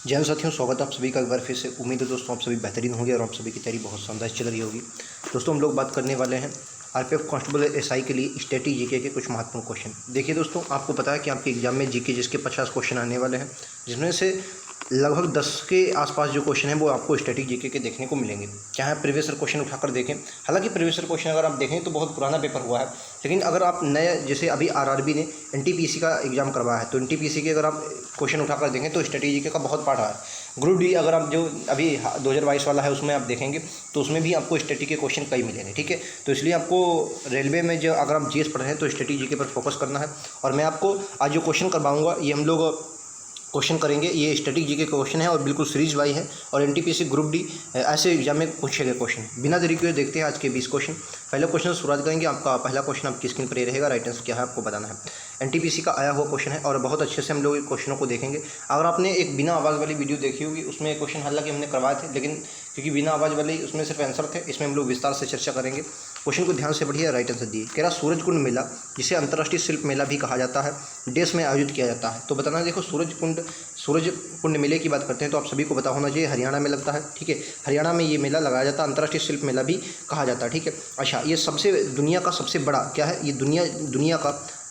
जय हिंद साथियों, स्वागत है आप सभी का एक बार फिर से। उम्मीद है दोस्तों आप सभी बेहतरीन होंगे और आप सभी की तैयारी बहुत शानदार चल रही होगी। दोस्तों हम लोग बात करने वाले हैं आरपीएफ कांस्टेबल एसआई के लिए स्टैटिक जीके के कुछ महत्वपूर्ण क्वेश्चन। देखिए दोस्तों, आपको पता है कि आपके एग्जाम में जीके जिसके 50 क्वेश्चन आने वाले हैं, जिसमें से लगभग 10 के आसपास जो क्वेश्चन है वो आपको स्टैटिक जीके के देखने को मिलेंगे। चाहे आप प्रीवियस ईयर क्वेश्चन उठाकर देखें, हालांकि प्रीवियस ईयर क्वेश्चन अगर आप देखें तो बहुत पुराना पेपर हुआ है, लेकिन अगर आप नए जैसे अभी आरआरबी ने एनटीपीसी का एग्जाम करवाया है तो एनटीपीसी के अगर आप क्वेश्चन उठाकर देखें तो स्टैटिक जीके का बहुत पार्ट है। ग्रुप डी अगर आप जो अभी 2022 वाला है उसमें आप देखेंगे तो उसमें भी आपको स्टैटिक के क्वेश्चन कई मिलेंगे। ठीक है, तो इसलिए आपको रेलवे में जो अगर आप जीएस पढ़ रहे हैं तो स्टैटिक जीके पर फोकस करना है। और मैं आपको आज जो क्वेश्चन करवाऊंगा ये हम लोग क्वेश्चन करेंगे, ये स्टैटिक जीके क्वेश्चन है और बिल्कुल सीरीज वाई है और एनटीपीसी ग्रुप डी ऐसे एग्जाम में पूछे गए क्वेश्चन। बिना देरी के देखते हैं आज के 20 क्वेश्चन। पहले क्वेश्चन से शुरुआत करेंगे। आपका पहला क्वेश्चन आपकी स्क्रीन पर ये रहेगा, राइट आंसर क्या है आपको बताना है। एनटीपीसी का आया हुआ क्वेश्चन है और बहुत अच्छे से हम लोग क्वेश्चनों को देखेंगे। अगर आपने एक बिना आवाज़ वाली वीडियो देखी होगी उसमें क्वेश्चन हालांकि हमने करवाए थे, लेकिन क्योंकि बिना आवाज़ वाली उसमें सिर्फ आंसर थे, इसमें हम लोग विस्तार से चर्चा करेंगे। क्वेश्चन को ध्यान से पढ़िए, राइट आंसर दिए। कह रहा सूरजकुंड मेला, जिसे अंतर्राष्ट्रीय शिल्प मेला भी कहा जाता है, देश में आयोजित किया जाता है। तो बताना, देखो सूरजकुंड मेले की बात करते हैं तो आप सभी को पता होना चाहिए हरियाणा में लगता है। ठीक है, हरियाणा में ये मेला लगाया जाता है, अंतर्राष्ट्रीय शिल्प मेला भी कहा जाता है। ठीक है, अच्छा, ये सबसे दुनिया का सबसे बड़ा क्या है, ये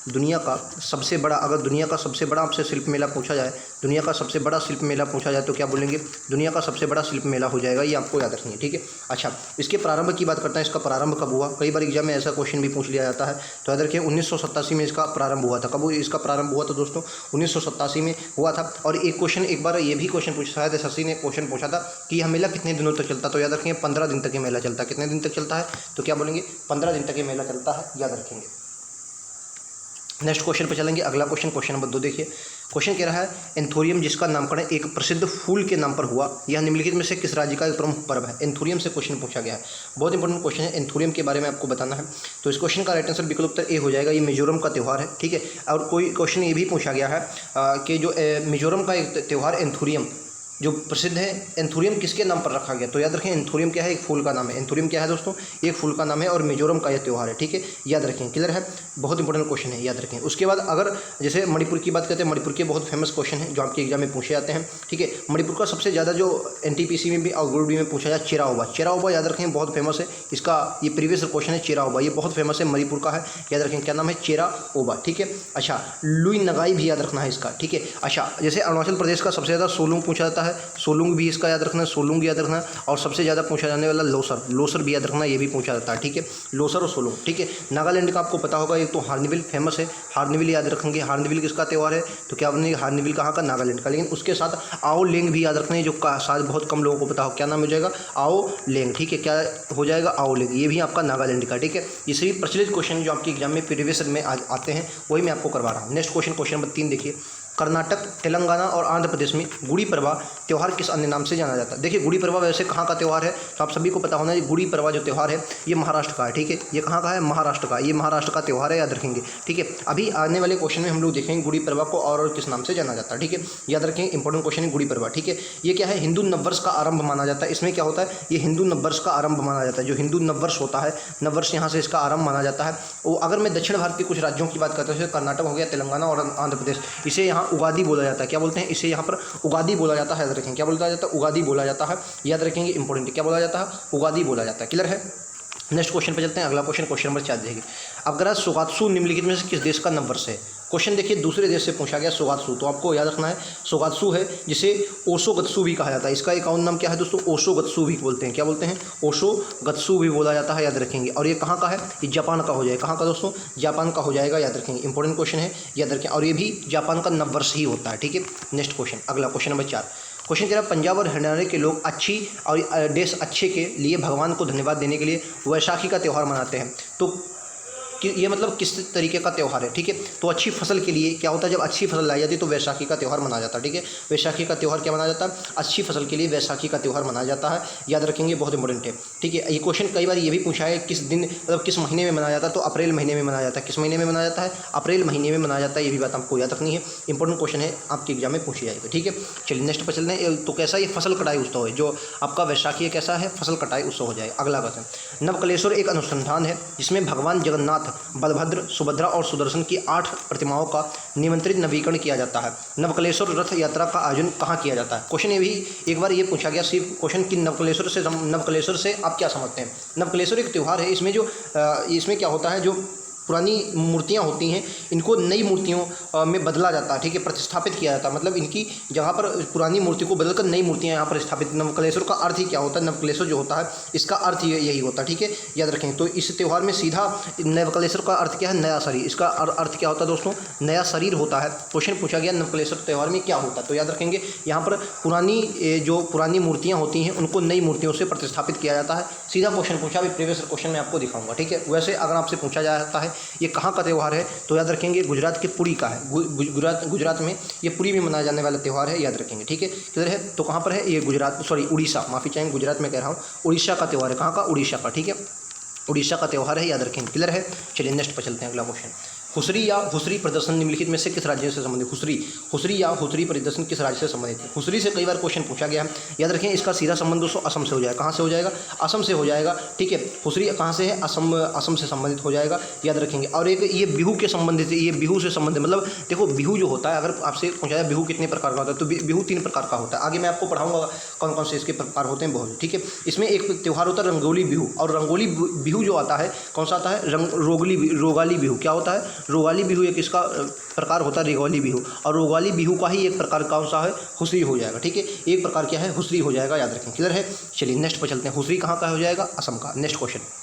दुनिया का सबसे बड़ा, अगर दुनिया का सबसे बड़ा आपसे शिल्प मेला पूछा जाए, दुनिया का सबसे बड़ा शिल्प मेला पूछा जाए तो क्या बोलेंगे, दुनिया का सबसे बड़ा शिल्प मेला हो जाएगा, ये आपको याद रखनी है। ठीक है, अच्छा, इसके प्रारंभ की बात करते हैं। इसका प्रारंभ कब हुआ, कई बार एग्जाम में ऐसा क्वेश्चन भी पूछ लिया जाता है, तो याद रखिए 1987 में इसका प्रारंभ हुआ था। कब इसका प्रारंभ हुआ था दोस्तों, 1987 में हुआ था। और एक क्वेश्चन, एक बार ये भी क्वेश्चन पूछा है, शशि ने क्वेश्चन पूछा था कि यह मेला कितने दिनों तक चलता है, तो याद रखेंगे 15 दिन तक ये मेला चलता है। कितने दिन तक चलता है, तो क्या बोलेंगे 15 दिन तक ये मेला चलता है, याद रखेंगे। नेक्स्ट क्वेश्चन पर चलेंगे। अगला क्वेश्चन नंबर 2 देखिए। क्वेश्चन कह रहा है एंथोरियम, जिसका नामकरण एक प्रसिद्ध फूल के नाम पर हुआ, यह निम्नलिखित में से किस राज्य का एक प्रमुख पर्व है। एंथोरियम से क्वेश्चन पूछा गया है, बहुत इंपॉर्टेंट क्वेश्चन है। एंथोरियम के बारे में आपको बताना है, तो इस क्वेश्चन का राइट आंसर विकल्प उत्तर ए हो जाएगा। ये मिजोरम का त्यौहार है। ठीक है, और कोई क्वेश्चन ये भी पूछा गया है कि जो मिजोरम का एक त्यौहार एंथोरियम जो प्रसिद्ध है, एंथोरियम किसके नाम पर रखा गया, तो याद रखें एंथोरियम क्या है, एक फूल का नाम है। एंथोरियम क्या है दोस्तों, एक फूल का नाम है और मिजोरम का यह त्यौहार है। ठीक है, याद रखें, क्लियर है, बहुत इंपॉर्टेंट क्वेश्चन है, याद रखें। उसके बाद अगर जैसे मणिपुर की बात करते हैं, मणिपुर के बहुत फेमस क्वेश्चन है जो आपके एग्जाम में पूछे जाते हैं। ठीक है, मणिपुर का सबसे ज़्यादा जो एनटीपीसी में भी और ग्रुप डी में पूछा जाए चेरा ओबा, याद रखें बहुत फेमस है। इसका ये प्रीवियस क्वेश्चन है, चेरा ओबा, ये बहुत फेमस है, मणिपुर का है, याद रखें क्या नाम है, चेरा ओबा। ठीक है, अच्छा, लुई नगाई भी याद रखना है इसका। ठीक है, अच्छा, जैसे अरुणाचल प्रदेश का सबसे ज़्यादा सोलुंग पूछा जाता है, सोलुंग भी इसका याद रखना है, सोलुंग याद रखना है। और सबसे ज़्यादा पूछा जाने वाला लोसर भी याद रखना, ये भी पूछा जाता है। ठीक है, लोसर और सोलुंग। ठीक है, नागालैंड का आपको पता होगा, एक तो हार्नबिल फेमस है, हार्नबिल याद रखेंगे। हार्नबिल किसका त्यौहार है, तो क्या बनेगा, हार्नबिल कहाँ का, नागालैंड का। लेकिन उसके साथ आओ लेंग भी याद रखना है, जो शायद बहुत कम लोगों को पता हो, क्या नाम हो जाएगा, आओ लेंग। ठीक है, क्या हो जाएगा, आओ लेंग, ये भी आपका नागालैंड का। ठीक है, ये सभी प्रचलित क्वेश्चन जो आपके एग्जाम में प्रीवियस में आते हैं वही मैं आपको करवा रहा हूँ। नेक्स्ट क्वेश्चन नंबर 3 देखिए। कर्नाटक, तेलंगाना और आंध्र प्रदेश में गुड़ी पड़वा त्यौहार किस अन्य नाम से जाना जाता है। देखिए, गुड़ी पड़वा वैसे कहाँ का त्यौहार है, तो आप सभी को पता होना है, गुड़ी पड़वा जो त्यौहार है ये महाराष्ट्र का है। ठीक है, ये कहाँ का है, महाराष्ट्र का, ये महाराष्ट्र का त्यौहार है, याद रखेंगे। ठीक है, अभी आने वाले क्वेश्चन में हम लोग देखेंगे गुड़ी पड़वा को और किस नाम से जाना जाता है। ठीक है, याद रखेंगे, इंपॉर्टेंट क्वेश्चन है गुड़ी पड़वा। ठीक है, ये क्या है, हिंदू नववर्ष का आरंभ माना जाता है। इसमें क्या होता है, ये हिंदू नववर्ष का आरंभ माना जाता है। जो हिंदू नववर्ष होता है, नववर्ष यहाँ से इसका आरंभ माना जाता है। वो अगर मैं दक्षिण भारत के कुछ राज्यों की बात करता हूँ, जैसे कर्नाटक हो गया, तेलंगाना और आंध्र प्रदेश, इसे यहाँ उगादी बोला जाता है। क्या बोलते हैं, इसे यहाँ पर उगादी बोला जाता है, याद रखेंगे। क्या बोला जाता है, उगादी बोला जाता है, याद रखेंगे, इंपॉर्टेंट, क्या बोला जाता है, उगादी बोला जाता है। क्लियर है। नेक्स्ट क्वेश्चन पे चलते हैं। अगला क्वेश्चन नंबर 4 देखिए। अगर सोगात्सु निम्नलिखित में से किस देश का नववर्ष है। क्वेश्चन देखिए, दूसरे देश से पूछा गया सोगात्सु, तो आपको याद रखना है सोगात्सु है, जिसे ओशोगत्सु भी कहा जाता है। इसका एक और नाम क्या है दोस्तों, ओशोगत्सु भी बोलते हैं। क्या बोलते हैं, ओशोगत्सु भी बोला जाता है, याद रखेंगे। और ये कहाँ का है, ये जापान का हो जाएगा। कहाँ का दोस्तों, जापान का हो जाएगा, याद रखेंगे, इंपॉर्टेंट क्वेश्चन है, याद रखें। और ये भी जापान का नववर्ष ही होता है। ठीक है, नेक्स्ट क्वेश्चन, अगला क्वेश्चन नंबर 4। क्वेश्चन कह रहा है पंजाब और हरियाणा के लोग अच्छी और देश अच्छे के लिए भगवान को धन्यवाद देने के लिए वैशाखी का त्यौहार मनाते हैं। तो कि ये मतलब किस तरीके का त्यौहार है। ठीक है, तो अच्छी फसल के लिए क्या होता है, जब अच्छी फसल लाई जाती है तो वैशाखी का त्यौहार मनाया जाता है। ठीक है, वैशाखी का त्यौहार क्या मनाया जाता है, अच्छी फसल के लिए वैशाखी का त्यौहार मनाया जाता है, याद रखेंगे, बहुत इंपॉर्टेंट है। ठीक है, ये क्वेश्चन कई बार ये भी पूछा है किस दिन, मतलब किस महीने में मनाया जाता है, तो अप्रैल महीने में मनाया जाता है। किस महीने में मनाया जाता है, अप्रैल महीने में मनाया जाता है, ये भी बात आपको याद रखनी है, इंपॉर्टेंट क्वेश्चन है, आपके एग्जाम में पूछी जाएगा। ठीक है, चलिए नेक्स्ट पर चलते हैं। तो कैसा ये फसल कटाई उत्सव है, जो आपका वैशाखी कैसा है, फसल कटाई उत्सव हो जाएगा। अगला क्वेश्चन, नवकलेश्वर एक अनुसंधान है जिसमें भगवान जगन्नाथ जगन्नाथ, बलभद्र, सुभद्रा और सुदर्शन की 8 प्रतिमाओं का निमंत्रित नवीकरण किया जाता है? नवकलेश्वर रथ यात्रा का आयोजन कहाँ किया जाता है? क्वेश्चन ये भी एक बार ये पूछा गया सिर्फ क्वेश्चन कि नवकलेश्वर से आप क्या समझते हैं? नवकलेश्वर एक त्यौहार है, इसमें क्या होता है, जो पुरानी मूर्तियाँ होती हैं इनको नई मूर्तियों में बदला जाता है, ठीक है, प्रतिस्थापित किया जाता है, मतलब इनकी जगह पर पुरानी मूर्ति को बदलकर नई मूर्तियाँ यहाँ पर स्थापित। नवकलेश्वर का अर्थ ही क्या होता है? नवकलेश्वर जो होता है इसका अर्थ यही होता है, ठीक है, याद रखेंगे। तो इस त्यौहार में सीधा नवकलेश्वर का अर्थ क्या है? नया शरीर। इसका अर्थ क्या होता है दोस्तों? नया शरीर होता है। क्वेश्चन पूछा गया नवकलेश्वर त्यौहार में क्या होता है, तो याद रखेंगे यहाँ पर पुरानी मूर्तियाँ होती हैं उनको नई मूर्तियों से प्रतिस्थापित किया जाता है। सीधा क्वेश्चन पूछा, अभी प्रीवियस क्वेश्चन में आपको दिखाऊंगा, ठीक है। वैसे अगर आपसे पूछा जाता है ये कहाँ का त्यौहार है, तो याद रखेंगे गुजरात के पुरी का है। गुजरात में ये पुरी में मनाया जाने वाला त्यौहार है, याद रखेंगे, ठीक है। क्लियर है? तो कहाँ पर है ये? उड़ीसा, माफ़ी चाहेंगे, गुजरात में कह रहा हूँ, उड़ीसा का त्यौहार है। कहाँ का? उड़ीसा का, ठीक है, उड़ीसा का त्यौहार है, याद रखेंगे। क्लियर है? चलिए नेक्स्ट पर चलते हैं, अगला क्वेश्चन। हुसरी या हुसरी प्रदर्शन निम्नलिखित में से किस राज्य से संबंधित? हुसरी या हुसरी प्रदर्शन किस राज्य से संबंधित है? हुसरी से कई बार क्वेश्चन पूछा गया है, याद रखें। इसका सीधा संबंध दोस्तों असम से हो जाएगा। कहाँ से हो जाएगा? असम से हो जाएगा, ठीक है। हुसरी कहाँ से है? असम से संबंधित हो जाएगा, याद रखेंगे। और एक ये बिहू के संबंधित है, ये बिहू से संबंधित, मतलब देखो बिहू जो होता है, अगर आपसे पूछा जाए बिहू कितने प्रकार का होता है, तो बिहू 3 प्रकार का होता है। आगे मैं आपको पढ़ाऊंगा कौन कौन से इसके प्रकार होते हैं, बहुत, ठीक है। इसमें एक त्यौहार होता है रंगोली बिहू, और रंगोली बिहू जो आता है कौन सा आता है? रोगाली बिहू। क्या होता है? रोगाली बिहू एक इसका प्रकार होता है रेगौली बिहू, और रोगाली बिहू का ही एक प्रकार कौन सा है? हुसरी हो जाएगा, ठीक है। एक प्रकार क्या है? हुसरी हो जाएगा, याद रखें। क्लियर है? चलिए नेक्स्ट पर चलते हैं। हुसरी कहाँ का हो जाएगा? असम का। Next question.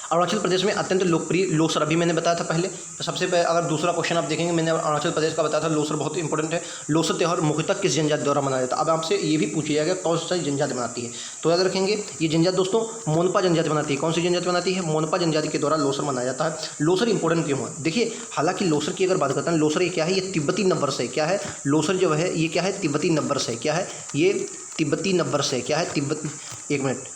अरुणाचल प्रदेश में अत्यंत लोकप्रिय लोसर, अभी मैंने बताया था पहले। तो सबसे पहले अगर दूसरा क्वेश्चन आप देखेंगे, मैंने अरुणाचल प्रदेश का बताया था, लोसर बहुत इंपॉर्टेंट है। लोसर त्यौहार मुख्यतः किस जनजाति द्वारा मनाया जाता है? अब आपसे ये भी पूछा जाएगा कौन सी जनजाति बनाती है, तो याद रखेंगे ये जनजाति दोस्तों मोनपा जनजाति बनाती है। कौन सी जनजाति बनाती है? मोनपा जनजाति के द्वारा लोसर मनाया जाता है। लोसर इंपॉर्टेंट क्यों है? देखिए, हालांकि लोसर की अगर बात करते हैं, लोसर ये क्या है? ये तिब्बती नववर्ष है। क्या है? लोसर जो है ये क्या है? तिब्बती नववर्ष है। क्या है? ये तिब्बती नववर्ष है। क्या है? एक मिनट,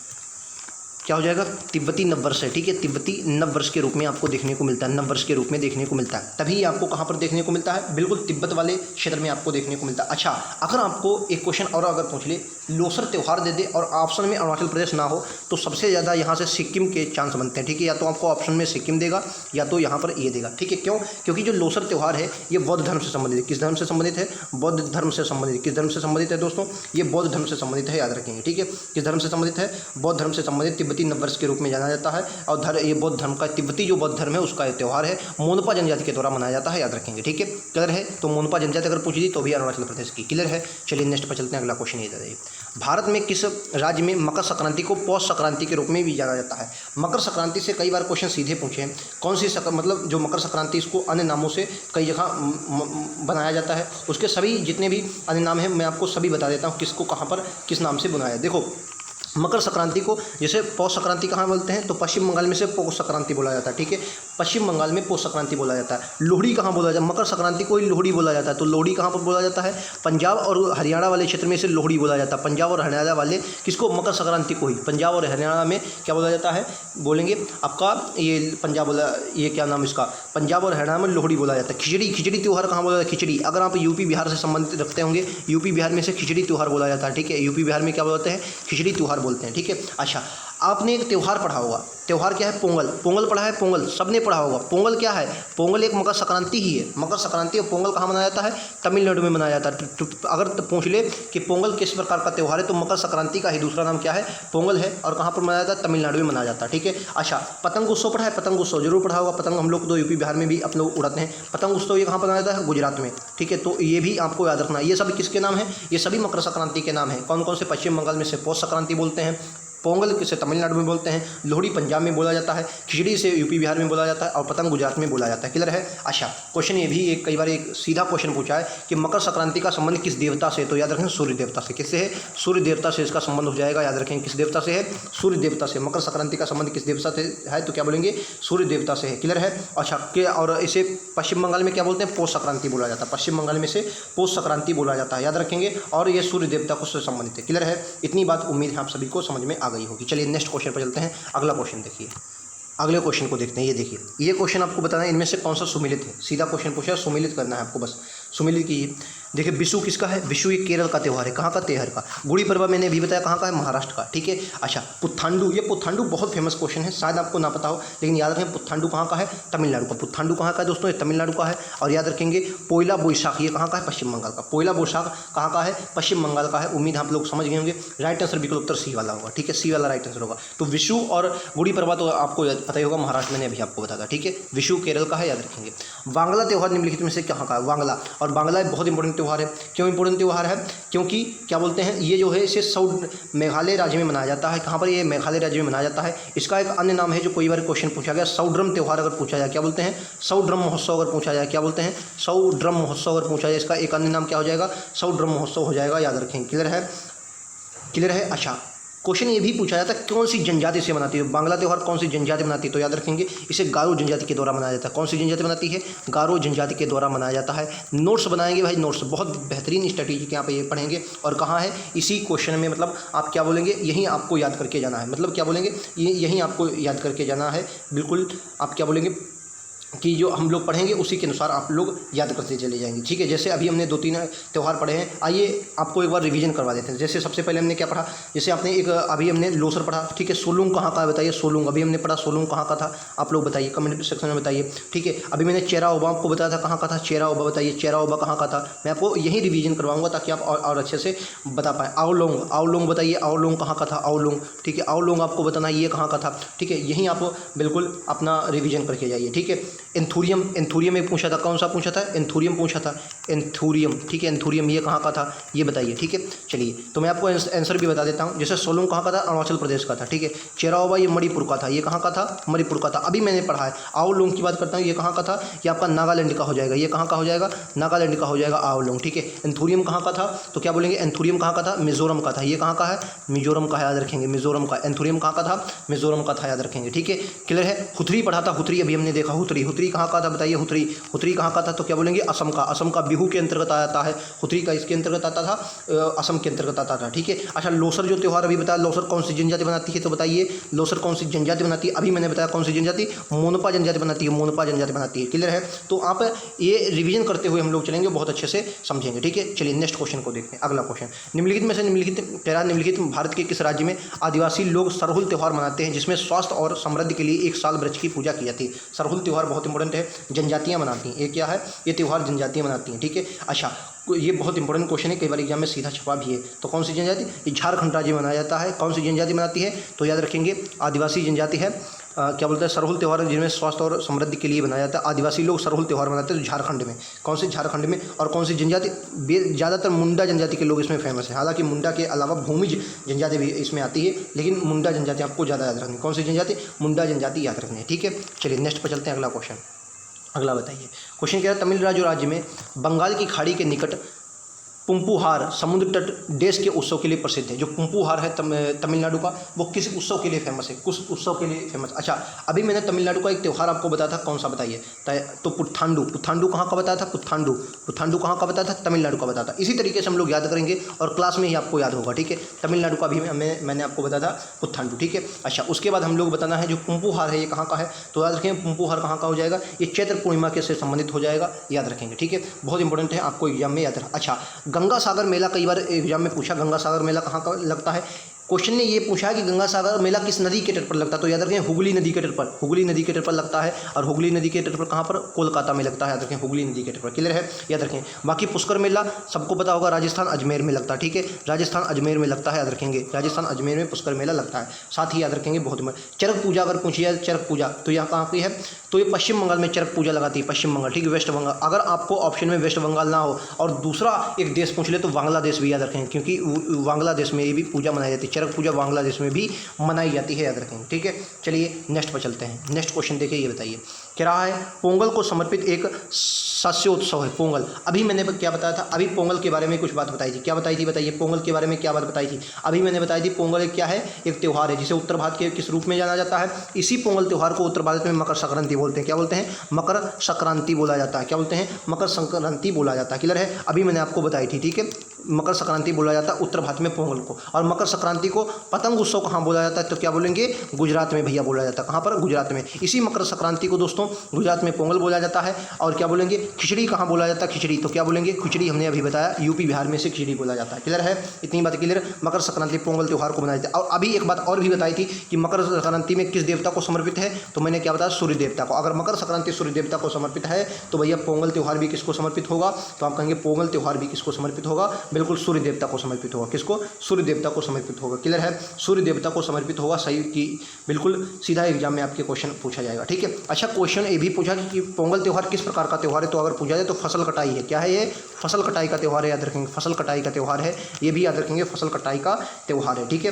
क्या हो जाएगा? तिब्बती नववर्ष है, ठीक है। तिब्बती नववर्ष के रूप में आपको देखने को मिलता है, नववर्ष के रूप में देखने को मिलता है। तभी आपको कहाँ पर देखने को मिलता है? बिल्कुल तिब्बत वाले क्षेत्र में आपको देखने को मिलता है। अच्छा, अगर आपको एक क्वेश्चन और अगर पूछ ले, लोसर त्यौहार दे दे और ऑप्शन में अरुणाचल प्रदेश ना हो, तो सबसे ज़्यादा यहाँ से सिक्किम के चांस बनते हैं, ठीक है। या तो आपको ऑप्शन में सिक्किम देगा या तो यहाँ पर ये देगा, ठीक है। क्यों? क्योंकि जो लोसर त्यौहार है ये बौद्ध धर्म से संबंधित है। किस धर्म से संबंधित है? बौद्ध धर्म से संबंधित। किस धर्म से संबंधित है दोस्तों? ये बौद्ध धर्म से संबंधित है, याद रखेंगे, ठीक है। किस धर्म से संबंधित है? बौद्ध धर्म से संबंधित, तिब्बती नववर्ष के रूप में जाना जाता है। और ये बौद्ध धर्म का, तिब्बती जो बौद्ध धर्म है उसका त्यौहार है, मोनपा जनजाति के द्वारा मनाया जाता है, याद रखेंगे, ठीक है। क्लियर है? तो मोनपा जनजाति अगर पूछ दी तो भी अरुणाचल प्रदेश की। क्लियर है? चलिए नेक्स्ट पर चलते हैं, अगला क्वेश्चन ये है। भारत में किस राज्य में मकर संक्रांति को पौष संक्रांति के रूप में भी जाना जाता है? मकर संक्रांति से कई बार क्वेश्चन सीधे पूछे हैं। कौन सी मतलब जो मकर संक्रांति, इसको अन्य नामों से कई जगह बनाया जाता है। उसके सभी जितने भी अन्य नाम हैं मैं आपको सभी बता देता हूँ, किसको कहाँ पर किस नाम से बनाया। देखो, मकर संक्रांति को जैसे पौष संक्रांति कहाँ बोलते हैं? तो पश्चिम बंगाल में से पौष संक्रांति बोला जाता है, ठीक है। पश्चिम बंगाल में पौष संक्रांति बोला जाता है। लोहड़ी कहाँ बोला जाता है? मकर संक्रांति को ही लोहड़ी बोला जाता है। तो लोहड़ी कहाँ पर बोला जाता है? पंजाब और हरियाणा वाले क्षेत्र में से लोहड़ी बोला जाता है। पंजाब और हरियाणा वाले किसको? मकर संक्रांति को ही। पंजाब और हरियाणा में क्या बोला जाता है? बोलेंगे आपका ये पंजाब बोला, ये क्या नाम इसका? पंजाब और हरियाणा में लोहड़ी बोला जाता है। खिचड़ी त्यौहार कहाँ बोला जाता है? खिचड़ी, अगर आप यूपी बिहार से संबंधित रखते होंगे, यूपी बिहार में से खिचड़ी त्यौहार बोला जाता है, ठीक है। यूपी बिहार में क्या बोलते हैं? खिचड़ी त्यौहार बोलते हैं, ठीक है। अच्छा, आपने एक त्यौहार पढ़ा होगा, त्यौहार क्या है? पोंगल। पोंगल पढ़ा है? पोंगल सबने पढ़ा होगा। पोंगल क्या है? पोंगल एक मकर संक्रांति ही है। मकर संक्रांति और पोंगल कहाँ मनाया जाता है? तमिलनाडु में मनाया जाता है। अगर पूछ ले कि पोंगल किस प्रकार का त्यौहार है, तो मकर संक्रांति का ही दूसरा नाम क्या है? पोंगल है। और कहाँ पर मनाया जाता है? तमिलनाडु में मनाया जाता है, ठीक है। अच्छा, पतंग उत्सव पढ़ा है? पतंग उत्सव जरूर पढ़ा होगा। पतंग हम लोग तो यूपी बिहार में भी आप लोग उड़ाते हैं। पतंग उत्सव ये कहाँ पर मनाया जाता है? गुजरात में, ठीक है। तो ये भी आपको याद रखना है। ये सभी किसके नाम है? ये सभी मकर संक्रांति के नाम है। कौन कौन से? पश्चिम बंगाल में से पौष संक्रांति बोलते हैं, पोंगल किसे तमिलनाडु में बोलते हैं, लोहड़ी पंजाब में बोला जाता है, खिचड़ी से यूपी बिहार में बोला जाता है, और पतंग गुजरात में बोला जाता है। क्लियर है? अच्छा, क्वेश्चन ये भी कई बार एक सीधा क्वेश्चन पूछा है कि मकर संक्रांति का संबंध किस देवता से? तो याद रखें सूर्य देवता से। किससे है? सूर्य देवता से इसका संबंध हो जाएगा, याद रखें। किस देवता से है? सूर्य देवता से। मकर संक्रांति का संबंध किस देवता से है? तो क्या बोलेंगे? सूर्य देवता से है। क्लियर है? अच्छा, और इसे पश्चिम बंगाल में क्या बोलते हैं? पौष संक्रांति बोला जाता है। पश्चिम बंगाल में से पौष संक्रांति बोला जाता है, याद रखेंगे। और ये सूर्य देवता को से संबंधित है। क्लियर है? इतनी बात उम्मीद है आप सभी को समझ में आ गई होगी। चलिए नेक्स्ट क्वेश्चन पर चलते हैं। अगला क्वेश्चन देखिए, अगले क्वेश्चन को देखते हैं। ये देखिए, ये क्वेश्चन आपको बताना है इनमें से कौन सा सुमेलित है। सीधा क्वेश्चन पूछा है, सुमेलित करना है आपको, बस सुमेलित कीजिए। देखिए विशु किसका है, विशु ये केरल का त्यौहार है, कहाँ का, तेहर का। गुड़ी पर्वा मैंने अभी बताया कहाँ का है, महाराष्ट्र का, ठीक है। अच्छा पुत्थांडु, ये पुत्थांडु बहुत फेमस क्वेश्चन है, शायद आपको ना पता हो, लेकिन याद रखें पुत्थांडु कहाँ का है, तमिलनाडु का। पुत्थांडु कहाँ का है दोस्तों, ये तमिलनाडु का है। और याद रखेंगे पोइला बोईशाख, ये कहाँ का है, पश्चिम बंगाल का। पोइला बोईशाख कहाँ का है, पश्चिम बंगाल का है। उम्मीद आप लोग समझ गए होंगे। राइट आंसर बिल्कुल उत्तर सी वाला होगा, ठीक है, सी वाला राइट आंसर होगा। तो विशु और गुड़ी पर्वा तो आपको पता ही होगा, महाराष्ट्र मैंने अभी आपको बताया, ठीक है। विशु केरल का है, याद रखेंगे। वांगला त्यौहार निम्नलिखित में से कहाँ का है, वांगला। और वांगला बहुत इंपॉर्टेंट त्यौहार है। क्यों इंपॉर्टेंट त्यौहार है, क्योंकि क्या बोलते हैं, ये जो है इसे मेघालय राज्य में मनाया जाता है। कहाँ पर, ये मेघालय राज्य में मनाया जाता है। इसका एक अन्य नाम है जो कई बार क्वेश्चन पूछा गया, सौड्रम त्यौहार अगर पूछा जाए क्या बोलते हैं, सौड्रम महोत्सव अगर पूछा जाए क्या बोलते हैं, सौड्रम महोत्सव अगर पूछा जाए, इसका एक अन्य नाम क्या हो जाएगा, सौड्रम महोत्सव हो जाएगा, याद रखें। क्लियर है, क्लियर है। अच्छा क्वेश्चन ये भी पूछा जाता है कौन सी जनजाति से मनाती है, बांग्ला त्यौहार कौन सी जनजाति मनाती है, तो याद रखेंगे इसे गारो जनजाति के द्वारा मनाया जाता है। कौन सी जनजाति मनाती है, गारो जनजाति के द्वारा मनाया जाता है। नोट्स बनाएंगे भाई, नोट्स बहुत बेहतरीन स्ट्रेटेजी के यहाँ पे ये पढ़ेंगे। और कहाँ है, इसी क्वेश्चन में, मतलब आप क्या बोलेंगे, यहीं आपको याद करके जाना है, मतलब क्या बोलेंगे, ये यहीं आपको याद करके जाना है। बिल्कुल आप क्या बोलेंगे कि जो हम लोग पढ़ेंगे उसी के अनुसार आप लोग याद करते चले जाएंगे, ठीक है। जैसे अभी हमने 2-3 त्यौहार पढ़े हैं, आइए आपको एक बार रिवीजन करवा देते हैं। जैसे सबसे पहले हमने क्या पढ़ा, जैसे आपने एक अभी हमने लोसर पढ़ा, ठीक है। सोलुंग कहाँ का है बताइए, सोलुंग अभी हमने पढ़ा, सोलुंग कहाँ का था आप लोग बताइए, कमेंट सेक्शन में बताइए, ठीक है। अभी मैंने चेरा ओबा आपको बताया था, कहाँ का था, चेरा ओबा बताइए, चेरा ओबा कहाँ का था। मैं आपको यही रिवीजन करवाऊंगा ताकि आप और अच्छे से बता पाएँ। आओलोंग, आओलोंग बताइए, आओलोंग कहाँ का था, आओलोंग, ठीक है। आओलोंग आपको बताना है ये कहाँ का था, ठीक है। यहीं आप बिल्कुल अपना रिवीजन करके जाइए, ठीक है। एंथुरियम, एंथुरियम में पूछा था, कौन सा पूछा था, एंथुरियम पूछा था, एंथुरियम, ठीक है। एंथुरियम ये कहाँ का था, ये बताइए, ठीक है। चलिए तो मैं आपको आंसर भी बता देता हूँ। जैसे सोलुंग कहाँ का था, अरुणाचल प्रदेश का था, ठीक है। चेराओबा ये मणिपुर का था, ये कहाँ का था, मणिपुर का था, अभी मैंने पढ़ा है। आओलोंग की बात करता हूँ, ये कहाँ का था, ये आपका नागालैंड का हो जाएगा, ये कहाँ का हो जाएगा, नागालैंड का हो जाएगा आओलोंग, ठीक है। एंथुरियम कहाँ का था, तो क्या बोलेंगे, एंथुरियम कहाँ का था, मिजोरम का था, ये कहाँ का है, मिजोरम का है, याद रखेंगे, मिजोरम का। एंथुरियम कहाँ का था, मिजोरम का था, याद रखेंगे, ठीक है। क्लियर है। हुथरी पढ़ा था, हुथरी अभी हमने देखा, हुथरी, हुथरी कहाँ का था बताइए, हुथरी, हुथरी कहाँ का था, तो क्या बोलेंगे, असम का। असम का बिहू के अंतर्गत आता है, हुथरी का इसके अंतर्गत आता था, असम के अंतर्गत आता था, ठीक है। अच्छा लोसर जो त्यौहार अभी बताया, लोसर कौन सी जनजाति बनाती है, तो बताइए लोसर कौन सी जनजाति बनाती है। अभी मैंने बताया कौन सी जनजाति, मोनपा जनजाति बनाती है, मोनपा जनजाति बनाती है। क्लियर है। तो आप ये रिवीजन करते हुए हम लोग चलेंगे, बहुत अच्छे से समझेंगे, ठीक है। चलिए नेक्स्ट क्वेश्चन को देखते हैं। अगला क्वेश्चन, निम्नलिखित में से निम्नलिखित भारत के किस राज्य में आदिवासी लोग सरहुल त्यौहार मनाते हैं जिसमें स्वास्थ्य और समृद्धि के लिए 1 साल वृक्ष की पूजा की जाती है। सरहुल त्यौहार बहुत इंपॉर्टेंट है, जनजातियाँ मनाती हैं, ये क्या है, ये त्यौहार जनजातियाँ मनाती हैं, ठीक है। अच्छा ये बहुत इंपॉर्टेंट क्वेश्चन है, कई बार एग्जाम में सीधा छपा भी है। तो कौन सी जनजाति, ये झारखंड राज्य में मनाया जाता है। कौन सी जनजाति मनाती है, तो याद रखेंगे आदिवासी जनजाति है। क्या बोलते हैं, सरहुल त्यौहार जिनमें स्वास्थ्य और समृद्धि के लिए बनाया जाता है। आदिवासी लोग सरहुल त्यौहार मनाते हैं झारखंड में। कौन से, झारखंड में। और कौन सी जनजाति, ज़्यादातर मुंडा जनजाति के लोग इसमें फेमस है। हालांकि मुंडा के अलावा भूमिज जनजाति भी इसमें आती है, लेकिन मुंडा जनजाति आपको ज़्यादा याद रखनी। कौन सी जनजाति, मुंडा जनजाति याद रखनी है, ठीक है। चलिए नेक्स्ट पर चलते हैं, अगला क्वेश्चन। अगला बताइए क्वेश्चन क्या है, तमिलनाडु राज्य में बंगाल की खाड़ी के निकट पुंपुहार समुद्र तट देश के उत्सव के लिए प्रसिद्ध है। जो पुंपुहार है तमिलनाडु का, वो किस उत्सव के लिए फेमस है, कुछ उत्सव के लिए फेमस। अच्छा अभी मैंने तमिलनाडु का एक त्यौहार आपको बताया था, कौन सा बताइए, तो पुत्थांडु। पुत्थांडु कहाँ का बताया था, पुत्थांडु, पुत्थांडु कहाँ का बताया था, तमिलनाडु का बताया था। इसी तरीके से हम लोग याद करेंगे और क्लास में ही आपको याद होगा, ठीक है। तमिलनाडु का भी मैंने आपको बताया था पुत्थांडु, ठीक है। अच्छा उसके बाद हम लोग बताना है जो पुंपुहार है ये कहाँ का है, तो याद रखेंगे पुंपुहार कहाँ का हो जाएगा, ये चैत्र पूर्णिमा के से संबंधित हो जाएगा, याद रखेंगे, ठीक है। बहुत इंपॉर्टेंट है, आपको एग्जाम में याद रखना। अच्छा गंगा सागर मेला, कई बार एग्जाम में पूछा, गंगा सागर मेला कहाँ का लगता है। क्वेश्चन ने ये पूछा है कि गंगा सागर मेला किस नदी के तट पर लगता है, तो याद रखें हुगली नदी के तट पर, हुगली नदी के तट पर लगता है। और हुगली नदी के तट पर कहाँ पर, कोलकाता में लगता है, याद रखें हुगली नदी के तट पर। क्लियर है, याद रखें। बाकी पुष्कर मेला सबको पता होगा, राजस्थान अजमेर में लगता है, ठीक है। राजस्थान अजमेर में लगता है, याद रखेंगे, राजस्थान अजमेर में पुष्कर मेला लगता है। साथ ही याद रखेंगे बहुत चरक पूजा अगर पूछी जाए, चरक पूजा तो यहाँ कहाँ की है, तो ये पश्चिम बंगाल में चरक पूजा लगाती है, पश्चिम बंगाल, ठीक है। वेस्ट बंगाल, अगर आपको ऑप्शन में वेस्ट बंगाल ना हो और दूसरा एक देश पूछ ले तो बांग्लादेश भी याद रखेंगे, क्योंकि बांग्लादेश में ये भी पूजा मनाई जाती है, चरक पूजा बांग्लादेश में भी मनाई जाती है, याद रखेंगे, ठीक है। चलिए नेक्स्ट पर चलते हैं। नेक्स्ट क्वेश्चन देखिए, ये बताइए क्या रहा है, पोंगल को समर्पित एक शस्योत्सव है पोंगल। अभी मैंने क्या बताया था, अभी पोंगल के बारे में कुछ बात बताई थी, क्या बताई थी बताइए, पोंगल के बारे में क्या बात बताई थी। अभी मैंने बताई थी पोंगल क्या है, एक त्यौहार है जिसे उत्तर भारत के किस रूप में जाना जाता है। इसी पोंगल त्यौहार को उत्तर भारत में मकर संक्रांति बोलते हैं। क्या बोलते हैं, मकर संक्रांति बोला जाता है। क्या बोलते हैं, मकर संक्रांति बोला जाता है। क्लियर है, अभी मैंने आपको बताई थी, ठीक है। मकर संक्रांति बोला जाता है उत्तर भारत में पोंगल को। और मकर संक्रांति को पतंग उत्सव कहाँ बोला जाता है, तो क्या बोलेंगे, गुजरात में भैया बोला जाता है। कहाँ पर, गुजरात में। इसी मकर संक्रांति को दोस्तों गुजरात में पोंगल बोला जाता है। और क्या बोलेंगे, खिचड़ी कहाँ बोला जाता है, खिचड़ी, तो क्या बोलेंगे खिचड़ी, हमने अभी बताया यूपी बिहार में से खिचड़ी बोला जाता है। क्लियर है, इतनी बात क्लियर। मकर संक्रांति पोंगल त्यौहार को मनाया जाता है। और अभी एक बात और भी बताई थी कि मकर संक्रांति में किस देवता को समर्पित है, तो मैंने क्या बताया, सूर्य देवता को। अगर मकर संक्रांति सूर्य देवता को समर्पित है तो भैया पोंगल त्यौहार भी किसको समर्पित होगा, तो आप कहेंगे पोंगल त्यौहार भी किसको समर्पित होगा, बिल्कुल सूर्य देवता को समर्पित होगा। किसको, सूर्य देवता को समर्पित होगा। क्लियर है, सूर्य देवता को समर्पित होगा, सही की बिल्कुल सीधा एग्जाम में आपके क्वेश्चन पूछा जाएगा। ठीक है, अच्छा क्वेश्चन ये भी पूछा कि पोंगल त्यौहार किस प्रकार का त्यौहार है, तो अगर पूछा जाए तो फसल कटाई है। क्या है ये, फसल कटाई का त्यौहार है, याद रखेंगे फसल कटाई का त्यौहार है, ये भी याद रखेंगे फसल कटाई का त्यौहार है। ठीक है,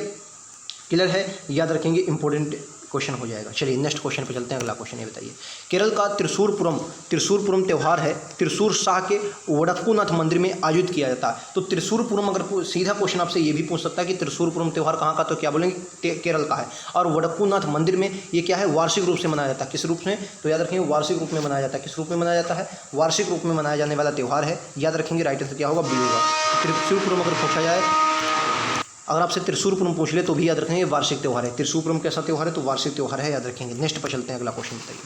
क्लियर है, याद रखेंगे, इंपॉर्टेंट क्वेश्चन हो जाएगा। चलिए नेक्स्ट क्वेश्चन पे चलते हैं। अगला क्वेश्चन ये बताइए, केरल का त्रिशूरपुरम त्यौहार है त्रिशूर शाह के वडक्कूनाथ मंदिर में आयोजित किया जाता है। तो त्रिशूरपुरम, अगर सीधा क्वेश्चन आपसे ये भी पूछ सकता है कि त्रिशूरपुरम त्यौहार कहाँ का, तो क्या बोलेंगे केरल का है। और वडक्कूनाथ मंदिर में ये क्या है, वार्षिक रूप से मनाया जाता है। किस रूप में, तो याद रखेंगे वार्षिक रूप में मनाया जाता है। किस रूप में मनाया जाता है, वार्षिक रूप में मनाया जाने वाला त्यौहार है। याद रखेंगे, राइट आंसर क्या होगा, बी होगा। त्रिशूरपुरम अगर पूछा जाए, अगर आपसे त्रिशूरपुरम पूछ ले तो भी याद रखेंगे वार्षिक त्यौहार है। त्रिशूरपुरम कैसा त्यौहार है, तो वार्षिक त्यौहार है, याद रखेंगे। नेक्स्ट पर चलते हैं, अगला क्वेश्चन बताइए,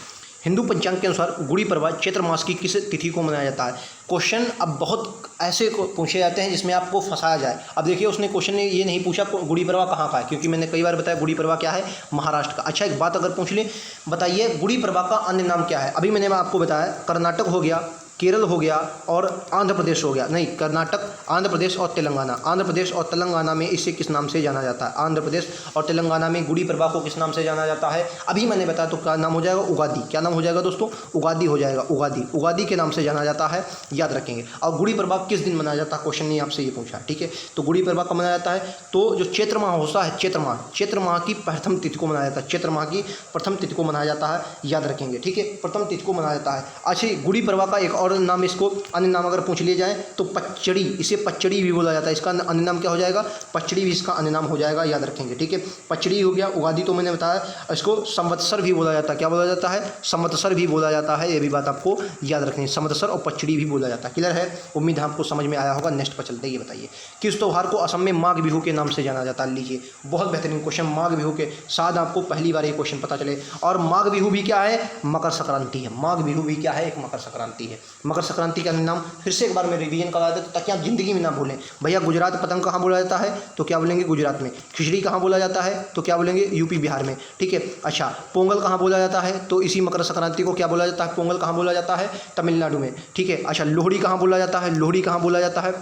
हिंदू पंचांग के अनुसार गुड़ी पड़वा चैत्र मास की किस तिथि को मनाया जाता है। क्वेश्चन अब बहुत ऐसे पूछे जाते हैं जिसमें आपको फंसाया जाए। अब देखिए, उसने क्वेश्चन ने ये नहीं पूछा गुड़ी पड़वा कहाँ का है, क्योंकि मैंने कई बार बताया गुड़ी पड़वा क्या है, महाराष्ट्र का। अच्छा एक बात अगर पूछ ले, बताइए गुड़ी पड़वा का अन्य नाम क्या है। अभी मैंने आपको बताया कर्नाटक हो गया, केरल हो गया और आंध्र प्रदेश हो गया। नहीं, कर्नाटक, आंध्र प्रदेश और तेलंगाना। आंध्र प्रदेश और तेलंगाना में इसे किस नाम से जाना जाता है, आंध्र प्रदेश और तेलंगाना में गुड़ी पड़वा को किस नाम से जाना जाता है, अभी मैंने बताया। तो क्या नाम हो जाएगा, उगादी। क्या नाम हो जाएगा दोस्तों, उगादी हो जाएगा। उगादी, उगादी के नाम से जाना जाता है, याद रखेंगे। और गुड़ी पड़वा किस दिन मनाया जाता है, क्वेश्चन ने आपसे ये पूछा। ठीक है, तो गुड़ी पड़वा कब मनाया जाता है, तो जो चैत्र माह होता है, चैत्र माह की प्रथम तिथि को मनाया जाता है। चैत्र माह की प्रथम तिथि को मनाया जाता है, याद रखेंगे। ठीक है, प्रथम तिथि को मनाया जाता है। अच्छा, गुड़ी पड़वा का एक और नाम, इसको अन्य नाम अगर पूछ लिया जाए तो पचड़ी, इसे पचड़ी भी बोला जाता है। इसका अन्य नाम क्या हो जाएगा, पचड़ी भी इसका अन्य नाम हो जाएगा, याद रखेंगे। ठीक है, पचड़ी हो गया। उगादी तो मैंने बताया, इसको संवत्सर भी बोला जाता है। क्या बोला जाता है, संवत्सर भी बोला जाता है, ये भी बात आपको याद रखनी है। संवत्सर और पचड़ी भी बोला जाता है। क्लियर है, उम्मीद है आपको समझ में आया होगा। नेक्स्ट पर चलते, ये बताइए किस त्यौहार को असम में माघ बिहू के नाम से जाना जाता है। लीजिए, बहुत बेहतरीन क्वेश्चन, माघ बिहू के साथ आपको पहली बार ये क्वेश्चन पता चले। और माघ बिहू भी क्या है, मकर संक्रांति है। माघ बिहू भी क्या है, एक मकर संक्रांति है। मकर संक्रांति का नाम फिर से एक बार मैं रिवीजन करा देता हूं ताकि आप जिंदगी में ना भूलें। भैया गुजरात पतंग कहाँ बोला जाता है, तो क्या बोलेंगे गुजरात में। खिचड़ी कहाँ बोला जाता है, तो क्या बोलेंगे यूपी बिहार में। ठीक है, अच्छा पोंगल कहाँ बोला जाता है, तो इसी मकर संक्रांति को क्या बोला जाता है, पोंगल कहाँ बोला जाता है, तमिलनाडु में। ठीक है, अच्छा लोहड़ी कहाँ बोला जाता है, लोहड़ी कहाँ बोला जाता है,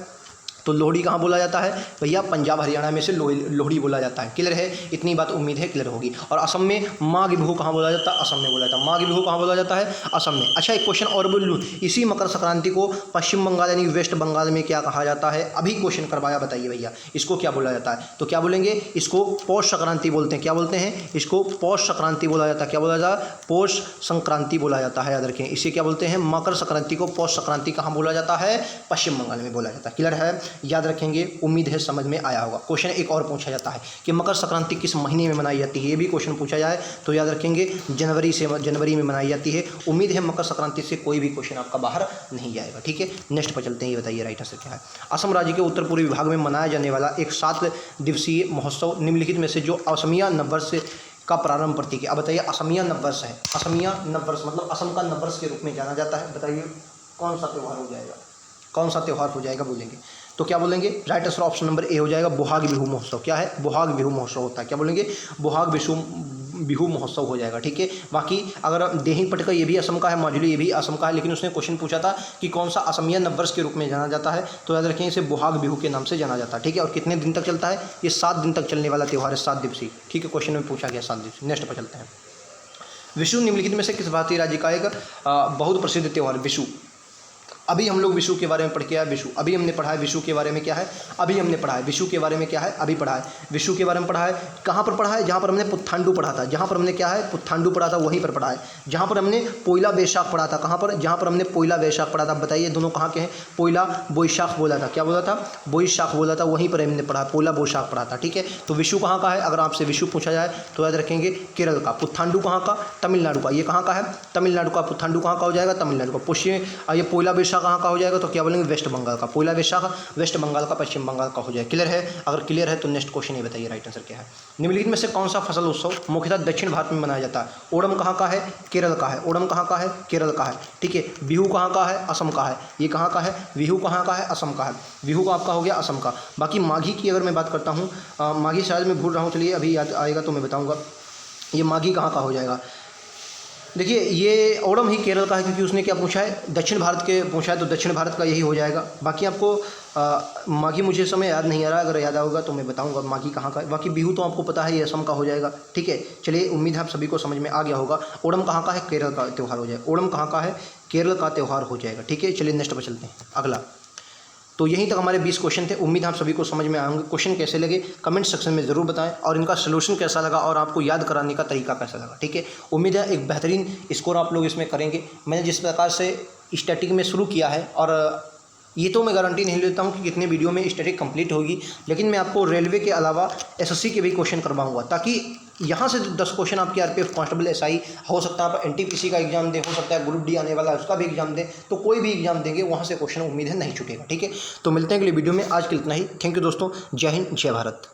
तो लोहड़ी कहाँ बोला जाता है भैया, पंजाब हरियाणा में से लोहड़ी बोला जाता है। क्लियर है, इतनी बात उम्मीद है क्लियर होगी। और असम में माघ बिहू कहाँ बोला जाता है, असम में बोला जाता है। माघ बिहू कहाँ बोला जाता है, असम में। अच्छा एक क्वेश्चन और बोल लूँ, इसी मकर संक्रांति को पश्चिम बंगाल यानी वेस्ट बंगाल में क्या कहा जाता है, अभी क्वेश्चन करवाया, बताइए भैया इसको क्या बोला जाता है, तो क्या बोलेंगे, इसको पौष संक्रांति बोलते हैं। क्या बोलते हैं, इसको पौष संक्रांति बोला जाता है। क्या बोला जाता है, पौष संक्रांति बोला जाता है, याद रखें। इसे क्या बोलते हैं, मकर संक्रांति को पौष संक्रांति कहाँ बोला जाता है, पश्चिम बंगाल में बोला जाता है। क्लियर है, याद रखेंगे, उम्मीद है समझ में आया होगा। क्वेश्चन एक और पूछा जाता है कि मकर संक्रांति किस महीने में मनाई जाती है, ये भी क्वेश्चन पूछा जाए तो याद रखेंगे जनवरी में मनाई जाती है। उम्मीद है मकर संक्रांति से कोई भी क्वेश्चन आपका बाहर नहीं जाएगा। ठीक है, नेक्स्ट पर चलते हैं, ये बताइए राइट आंसर क्या है। असम राज्य के उत्तर पूर्वी विभाग में मनाया जाने वाला एक 7 दिवसीय महोत्सव निम्नलिखित में से जो असमिया नववर्ष का प्रारंभ प्रतीक है। अब बताइए, असमिया नववर्ष है, असमिया नववर्ष मतलब असम का नववर्ष के रूप में जाना जाता है। बताइए कौन सा त्यौहार हो जाएगा, कौन सा त्यौहार हो जाएगा, बोलेंगे तो क्या बोलेंगे, right answer option number A हो जाएगा, बोहाग बिहू महोत्सव। क्या है, बोहाग बिहू महोत्सव होता है। क्या बोलेंगे, बोहाग बिहू महोत्सव हो जाएगा। ठीक है, बाकी अगर देहिंग पटका ये भी असम का है, माजुली ये भी असम का है, लेकिन उसने क्वेश्चन पूछा था कि कौन सा असमिया नववर्ष के रूप में जाना जाता है, तो याद रखें इसे बोहाग बिहू के नाम से जाना जाता है। ठीक है, और कितने दिन तक चलता है, ये 7 दिन तक चलने वाला त्यौहार है, 7 दिवसीय। ठीक है, क्वेश्चन में पूछा गया 7 दिवसीय। नेक्स्ट पर चलते हैं, विषु निम्नलिखित में से किस भारतीय राज्य का एक बहुत प्रसिद्ध त्यौहार, विषु। अभी हम लोग विषु के बारे में पढ़ के आए। विषु अभी हमने पढ़ा है, विषु के बारे में क्या है, अभी हमने पढ़ा है। विषु के बारे में क्या है, अभी पढ़ा है। विषु के बारे में पढ़ा है, कहाँ पर पढ़ा है, जहाँ पर हमने पुत्थांडु पढ़ा था, जहाँ पर हमने क्या है, पुत्थांडु पढ़ा था, वहीं पर पढ़ा है। जहाँ पर हमने पोइला बैशाख पढ़ा था, कहाँ पर, जहाँ पर हमने पोइला बैशाख पढ़ा था। बताइए दोनों कहाँ के हैं, पोइला बोईशाख बोला था, क्या बोला था, बोईशाख बोला था, वहीं पर हमने पढ़ा, पोइला बोईशाख पढ़ा था। ठीक है, तो विषु कहाँ का है, अगर आपसे विषु पूछा जाए तो याद रखेंगे केरल का। पुत्थांडु कहाँ का, तमिलनाडु का। ये कहाँ का है, तमिलनाडु का। पुत्थांडु कहाँ का हो जाएगा, तमिलनाडु का। पुष्य ये पोइला बैशाख कहाँ का हो जाएगा, तो क्या बोलेंगे वेस्ट बंगाल का। पोइला वैशाख वेस्ट बंगाल का, पश्चिम बंगाल का हो जाएगा। क्लियर है? अगर क्लियर है तो नेक्स्ट क्वेश्चन ये बताइए राइट आंसर क्या है। निम्नलिखित में से कौन सा फसल उत्सव मुख्यतः दक्षिण भारत में मनाया जाता है? ओणम कहाँ का है? केरल का है। ओणम कहाँ का है? केरल का है। ठीक है। बिहू कहाँ का है? असम का है। ये कहाँ का है? बिहू कहाँ का है? असम का है। बिहू का आपका हो गया असम का। बाकी माघी की अगर मैं बात करता हूँ, माघी शायद मैं भूल रहा हूँ, चलिए अभी याद आएगा तो मैं बताऊँगा। ये माघी कहाँ का हो जाएगा? देखिए ये ओणम ही केरल का है, क्योंकि उसने क्या पूछा है, दक्षिण भारत के पूछा है, तो दक्षिण भारत का यही हो जाएगा। बाकी आपको माघी मुझे समय याद नहीं आ रहा, अगर याद होगा तो मैं बताऊंगा माघी कहाँ का है। बाकी बिहू तो आपको पता है ये असम का हो जाएगा। ठीक है, चलिए उम्मीद है आप सभी को समझ में आ गया होगा। ओणम कहाँ का है? केरल का त्यौहार हो जाएगा। ओणम कहाँ का है? केरल का त्यौहार हो जाएगा। ठीक है, चलिए नेक्स्ट पर चलते हैं अगला। तो यहीं तक हमारे 20 क्वेश्चन थे। उम्मीद आप सभी को समझ में आएंगे। क्वेश्चन कैसे लगे कमेंट सेक्शन में ज़रूर बताएं, और इनका सलूशन कैसा लगा और आपको याद कराने का तरीका कैसा लगा। ठीक है, उम्मीद है एक बेहतरीन स्कोर आप लोग इसमें करेंगे। मैंने जिस प्रकार से स्टैटिक में शुरू किया है, और ये तो मैं गारंटी नहीं लेता हूँ कि कितने वीडियो में स्टैटिक कंप्लीट होगी, लेकिन मैं आपको रेलवे के अलावा एसएससी के भी क्वेश्चन करवाऊंगा, ताकि यहाँ से 10 क्वेश्चन आपके आरपीएफ कांस्टेबल एसआई हो सकता है, आप एनटीपीसी का एग्जाम दें, हो सकता है ग्रुप डी आने वाला है उसका भी एग्जाम दें, तो कोई भी एग्जाम देंगे वहाँ से क्वेश्चन उम्मीद है नहीं छूटेगा। ठीक है, तो मिलते हैं अगले वीडियो में। आज के लिए इतना ही। थैंक यू दोस्तों। जय हिंद, जय भारत।